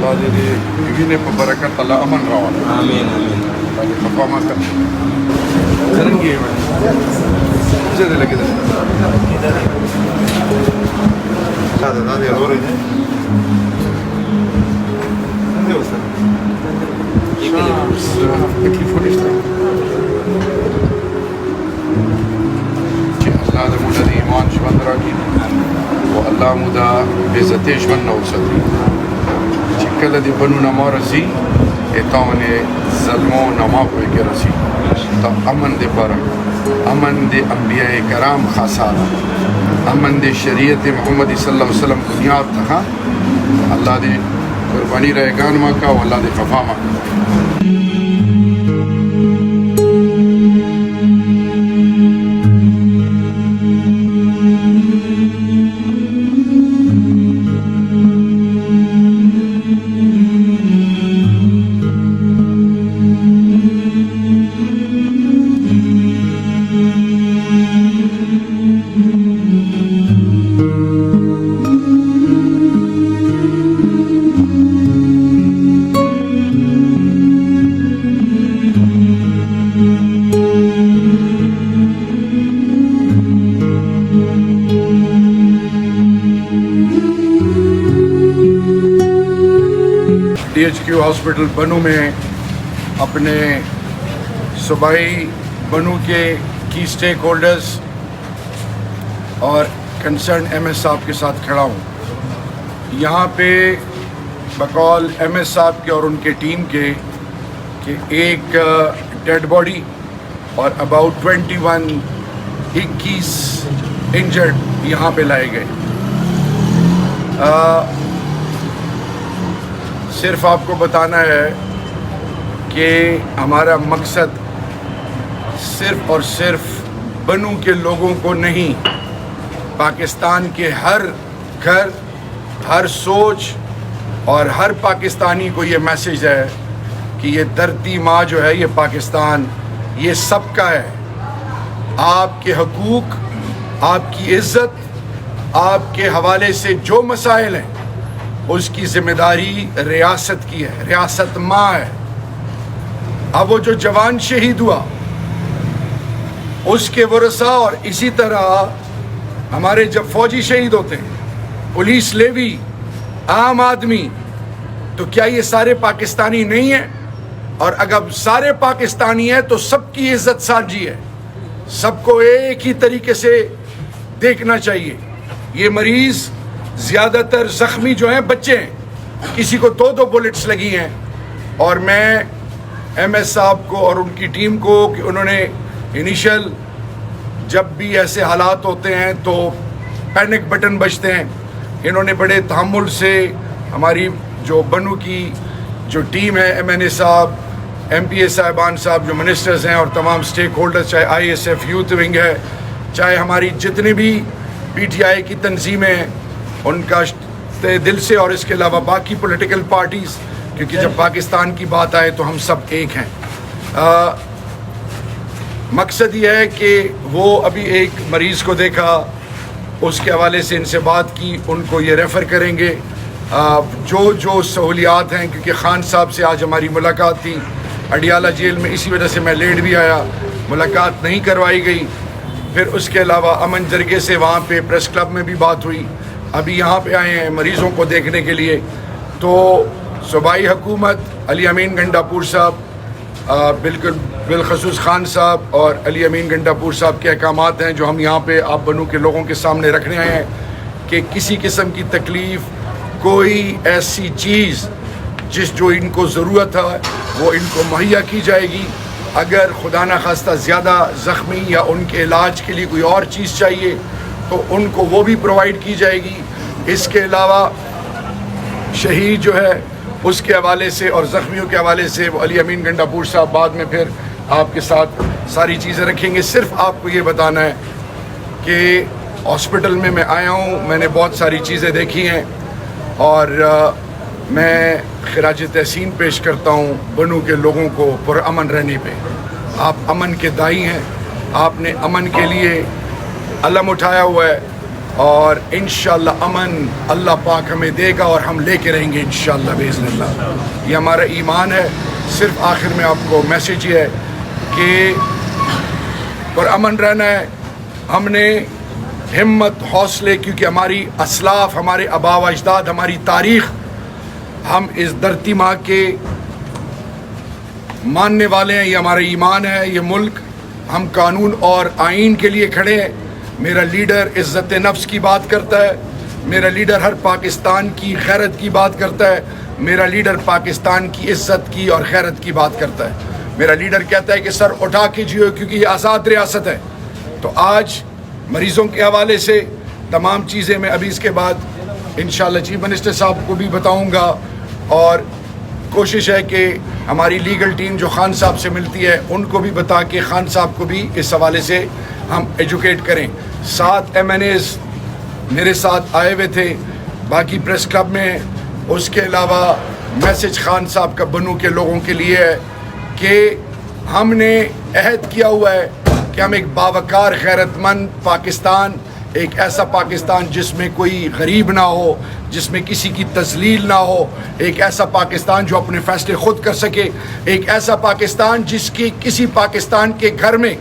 Allah deh ini pembarakat Allah aman rawat. Amin, amin. Bagi apa makan? Sekarang gimana? Bisa deh lagi dah. Ada tadi orang ini. Nanti Ustaz. كيف ونشتغل الله ده مولا دي ایمان ژوند راکړي او الله مو دا بېعزتۍ ژوند نه وساتي چې کله دې بنو نما رسي اتاونه ظلمو نما کوئی کې رسي تا امن دې پاره امن دې انبیاء کرام خاصاله امن دې شریعت محمدی صلی الله علیه وسلم بنیاد تھا اللہ دې قربانی رایگان ما کا او اللہ دې خفا ما DHQ ہاسپٹل بنو میں اپنے صوبائی بنو کے کی سٹیک ہولڈرز اور کنسرن ایم ایس صاحب کے ساتھ کھڑا ہوں یہاں پہ بقول ایم ایس صاحب کے اور ان کے ٹیم کے کہ ایک ڈیڈ باڈی اور اباؤٹ 21 انجرڈ یہاں پہ لائے گئے صرف آپ کو بتانا ہے کہ ہمارا مقصد صرف اور صرف بنو کے لوگوں کو نہیں پاکستان کے ہر گھر ہر سوچ اور ہر پاکستانی کو یہ میسیج ہے کہ یہ دھرتی ماں جو ہے یہ پاکستان یہ سب کا ہے آپ کے حقوق آپ کی عزت آپ کے حوالے سے جو مسائل ہیں اس کی ذمہ داری ریاست کی ہے ریاست ماں ہے اب وہ جو جوان شہید ہوا اس کے ورثاء اور اسی طرح ہمارے جب فوجی شہید ہوتے ہیں پولیس لیوی عام آدمی تو کیا یہ سارے پاکستانی نہیں ہیں اور اگر سارے پاکستانی ہیں تو سب کی عزت سانجی ہے سب کو ایک ہی طریقے سے دیکھنا چاہیے یہ مریض زیادہ تر زخمی جو ہیں بچے ہیں کسی کو 2 بلٹس لگی ہیں اور میں ایم ایس صاحب کو اور ان کی ٹیم کو کہ انہوں نے انیشل جب بھی ایسے حالات ہوتے ہیں تو پینک بٹن بجتے ہیں انہوں نے بڑے تحمل سے ہماری جو بنو کی جو ٹیم ہے ایم این اے صاحب ایم پی اے صاحبان صاحب جو منسٹرز ہیں اور تمام سٹیک ہولڈرز چاہے I S F youth wing ہے چاہے ہماری جتنی بھی پی ٹی آئی کی تنظیمیں ہیں ان کا دل سے اور اس کے علاوہ باقی پولیٹیکل پارٹیز کیونکہ جب پاکستان کی بات آئے تو ہم سب ایک ہیں مقصد یہ ہے کہ وہ ابھی ایک مریض کو دیکھا اس کے حوالے سے ان سے بات کی ان کو یہ ریفر کریں گے جو سہولیات ہیں کیونکہ خان صاحب سے آج ہماری ملاقات تھی اڈیالہ جیل میں اسی وجہ سے میں لیٹ بھی آیا ملاقات نہیں کروائی گئی پھر اس کے علاوہ امن جرگے سے وہاں پہ پریس کلب میں بھی بات ہوئی ابھی یہاں پہ آئے ہیں مریضوں کو دیکھنے کے لیے تو صوبائی حکومت علی امین گنڈا پور صاحب بالخصوص خان صاحب اور علی امین گنڈا پور صاحب کے احکامات ہیں جو ہم یہاں پہ آپ بنو کے لوگوں کے سامنے رکھنے آئے ہیں کہ کسی قسم کی تکلیف کوئی ایسی چیز جو ان کو ضرورت ہے وہ ان کو مہیا کی جائے گی اگر خدا نخواستہ زیادہ زخمی یا ان کے علاج کے لیے کوئی اور چیز چاہیے تو ان کو وہ بھی پرووائڈ کی جائے گی اس کے علاوہ شہید جو ہے اس کے حوالے سے اور زخمیوں کے حوالے سے وہ علی امین گنڈا پور صاحب بعد میں پھر آپ کے ساتھ ساری چیزیں رکھیں گے صرف آپ کو یہ بتانا ہے کہ ہاسپٹل میں آیا ہوں میں نے بہت ساری چیزیں دیکھی ہیں اور میں خراج تحسین پیش کرتا ہوں بنو کے لوگوں کو پرامن رہنے پہ آپ امن کے دائی ہیں آپ نے امن کے لیے علم اٹھایا ہوا ہے اور انشاءاللہ امن اللہ پاک ہمیں دے گا اور ہم لے کے رہیں گے انشاءاللہ باذن اللہ. یہ ہمارا ایمان ہے. صرف آخر میں آپ کو میسیج یہ ہے کہ پرامن رہنا ہے. ہم نے ہمت حوصلے، کیونکہ ہماری اسلاف، ہمارے آباء و اجداد، ہماری تاریخ، ہم اس دھرتی ماں کے ماننے والے ہیں. یہ ہمارا ایمان ہے. یہ ملک ہم قانون اور آئین کے لیے کھڑے ہیں. میرا لیڈر عزت نفس کی بات کرتا ہے. میرا لیڈر ہر پاکستان کی غیرت کی بات کرتا ہے. میرا لیڈر پاکستان کی عزت کی اور غیرت کی بات کرتا ہے. میرا لیڈر کہتا ہے کہ سر اٹھا کے جیو، کیونکہ یہ آزاد ریاست ہے. تو آج مریضوں کے حوالے سے تمام چیزیں میں ابھی اس کے بعد انشاءاللہ چیف منسٹر صاحب کو بھی بتاؤں گا، اور کوشش ہے کہ ہماری لیگل ٹیم جو خان صاحب سے ملتی ہے ان کو بھی بتا کے خان صاحب کو بھی اس حوالے سے ہم ایجوکیٹ کریں. 7 MNAs میرے ساتھ آئے ہوئے تھے، باقی پریس کلب میں. اس کے علاوہ میسیج خان صاحب کا بنو کے لوگوں کے لیے ہے کہ ہم نے عہد کیا ہوا ہے کہ ہم ایک باوقار غیرت مند پاکستان، ایک ایسا پاکستان جس میں کوئی غریب نہ ہو، جس میں کسی کی تذلیل نہ ہو، ایک ایسا پاکستان جو اپنے فیصلے خود کر سکے، ایک ایسا پاکستان جس کی کسی پاکستان کے گھر میں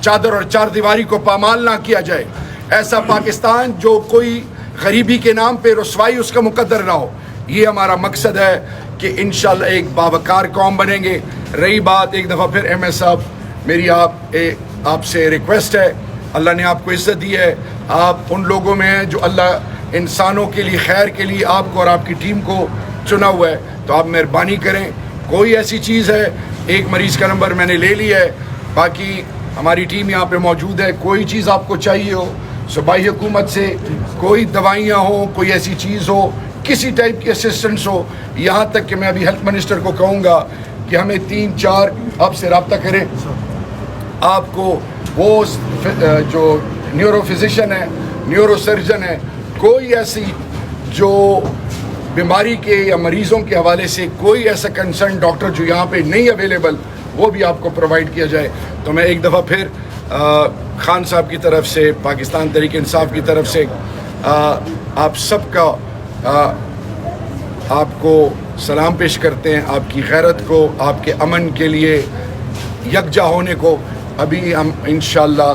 چادر اور چار دیواری کو پامال نہ کیا جائے، ایسا پاکستان جو کوئی غریبی کے نام پہ رسوائی اس کا مقدر نہ ہو. یہ ہمارا مقصد ہے کہ انشاءاللہ ایک باوقار قوم بنیں گے. رہی بات ایک دفعہ پھر ایم ایس صاحب، میری آپ سے ریکویسٹ ہے، اللہ نے آپ کو عزت دی ہے، آپ ان لوگوں میں ہیں جو اللہ انسانوں کے لیے، خیر کے لیے آپ کو اور آپ کی ٹیم کو چنا ہوا ہے. تو آپ مہربانی کریں، کوئی ایسی چیز ہے، ایک مریض کا نمبر میں نے لے لیا ہے، باقی ہماری ٹیم یہاں پہ موجود ہے. کوئی چیز آپ کو چاہیے ہو صوبائی حکومت سے، کوئی دوائیاں ہوں، کوئی ایسی چیز ہو، کسی ٹائپ کی اسسٹنس ہو، یہاں تک کہ میں ابھی ہیلتھ منسٹر کو کہوں گا کہ ہمیں 3-4 آپ سے رابطہ کریں. آپ کو وہ جو نیورو فزیشین ہے، نیورو سرجن ہے، کوئی ایسی جو بیماری کے یا مریضوں کے حوالے سے کوئی ایسا کنسرن ڈاکٹر جو یہاں پہ نہیں اویلیبل، وہ بھی آپ کو پرووائڈ کیا جائے. تو میں ایک دفعہ پھر خان صاحب کی طرف سے، پاکستان تحریک انصاف کی طرف سے آپ سب کا آپ کو سلام پیش کرتے ہیں، آپ کی غیرت کو، آپ کے امن کے لیے یکجا ہونے کو. ابھی ہم انشاءاللہ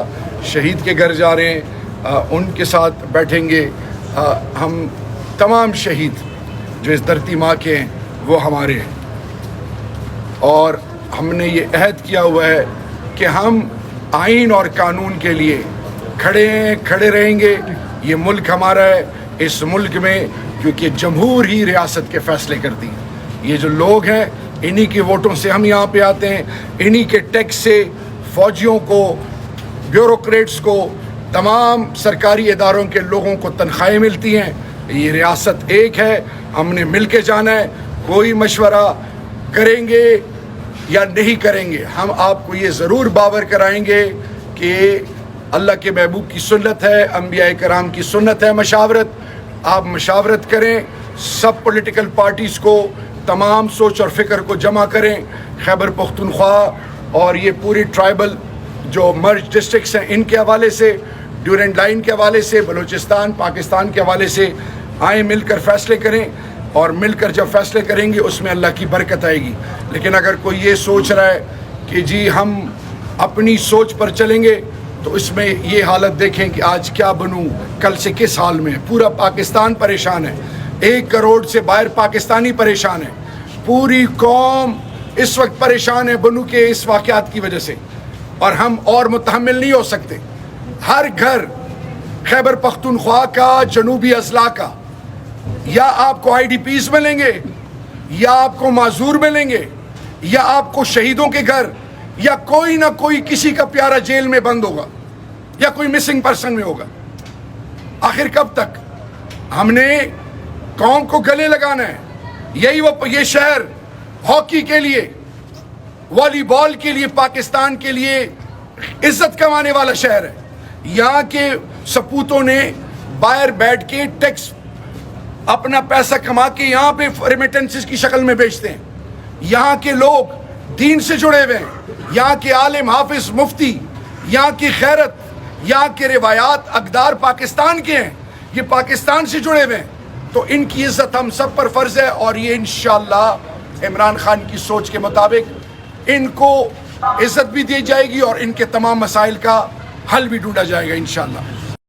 شہید کے گھر جا رہے ہیں، ان کے ساتھ بیٹھیں گے. ہم تمام شہید جو اس دھرتی ماں کے ہیں وہ ہمارے ہیں، اور ہم نے یہ عہد کیا ہوا ہے کہ ہم آئین اور قانون کے لیے کھڑے ہیں، کھڑے رہیں گے. یہ ملک ہمارا ہے. اس ملک میں کیونکہ جمہور ہی ریاست کے فیصلے کرتی ہے. یہ جو لوگ ہیں انہی کے ووٹوں سے ہم یہاں پہ آتے ہیں، انہی کے ٹیکس سے فوجیوں کو، بیوروکریٹس کو، تمام سرکاری اداروں کے لوگوں کو تنخواہیں ملتی ہیں. یہ ریاست ایک ہے، ہم نے مل کے جانا ہے. کوئی مشورہ کریں گے یا نہیں کریں گے، ہم آپ کو یہ ضرور باور کرائیں گے کہ اللہ کے محبوب کی سنت ہے، انبیاء کرام کی سنت ہے مشاورت. آپ مشاورت کریں، سب پولیٹیکل پارٹیز کو، تمام سوچ اور فکر کو جمع کریں. خیبر پختونخوا اور یہ پوری ٹرائبل جو مرج ڈسٹرکٹس ہیں ان کے حوالے سے، ڈیورنٹ لائن کے حوالے سے، بلوچستان پاکستان کے حوالے سے آئیں، مل کر فیصلے کریں. اور مل کر جب فیصلے کریں گے اس میں اللہ کی برکت آئے گی. لیکن اگر کوئی یہ سوچ رہا ہے کہ جی ہم اپنی سوچ پر چلیں گے، تو اس میں یہ حالت دیکھیں کہ آج کیا بنوں، کل سے کس حال میں. پورا پاکستان پریشان ہے، 1 کروڑ سے باہر پاکستانی پریشان ہے. پوری قوم اس وقت پریشان ہے بنو کے اس واقعات کی وجہ سے، اور ہم اور متحمل نہیں ہو سکتے. ہر گھر خیبر پختونخوا کا، جنوبی اضلاع کا، یا آپ کو آئی ڈی پیز ملیں گے، یا آپ کو معذور ملیں گے، یا آپ کو شہیدوں کے گھر، یا کوئی نہ کوئی کسی کا پیارا جیل میں بند ہوگا، یا کوئی مسنگ پرسن میں ہوگا. آخر کب تک؟ ہم نے قوم کو گلے لگانا ہے. یہ شہر ہاکی کے لیے، والی بال کے لیے، پاکستان کے لیے عزت کمانے والا شہر ہے. یہاں کے سپوتوں نے باہر بیٹھ کے ٹیکس اپنا پیسہ کما کے یہاں پہ ریمیٹنسز کی شکل میں بیچتے ہیں. یہاں کے لوگ دین سے جڑے ہوئے ہیں، یہاں کے عالم، حافظ، مفتی، یہاں کی غیرت، یہاں کے روایات اقدار پاکستان کے ہیں، یہ پاکستان سے جڑے ہوئے ہیں، تو ان کی عزت ہم سب پر فرض ہے، اور یہ انشاءاللہ عمران خان کی سوچ کے مطابق ان کو عزت بھی دی جائے گی اور ان کے تمام مسائل کا حل بھی ڈھونڈا جائے گا انشاءاللہ۔